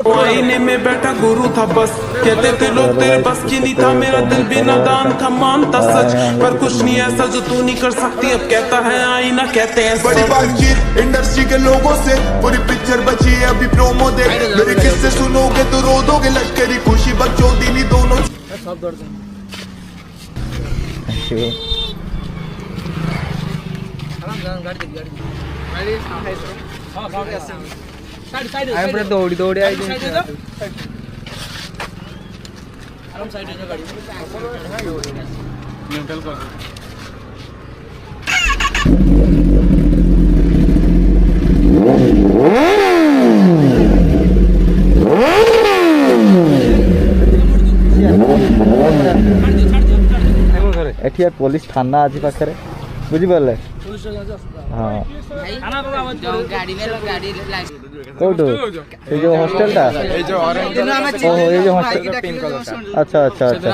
आईने में बैठा गुरु था बस, कहते थे लोग तेरे बस की नहीं था, मेरा दिल भी नादान था, मानता सच पर कुछ नहीं ऐसा जो तू नहीं कर सकती। अब कहता है आईना, कहते हैं बड़ी बातचीत इंडस्ट्री के लोगों से, पूरी पिक्चर बची है अभी प्रोमो दे, मेरे किस्से सुनोगे तो रो दोगे, लश्करी खुशी बकचोदी दोनों। दौड़ी दौड़ी आई एठी पुलिस थाना आज पाखे बुझिपारे हाँ कौटू ये जो हॉस्टल टा ओहो ये जो हॉस्टल अच्छा अच्छा अच्छा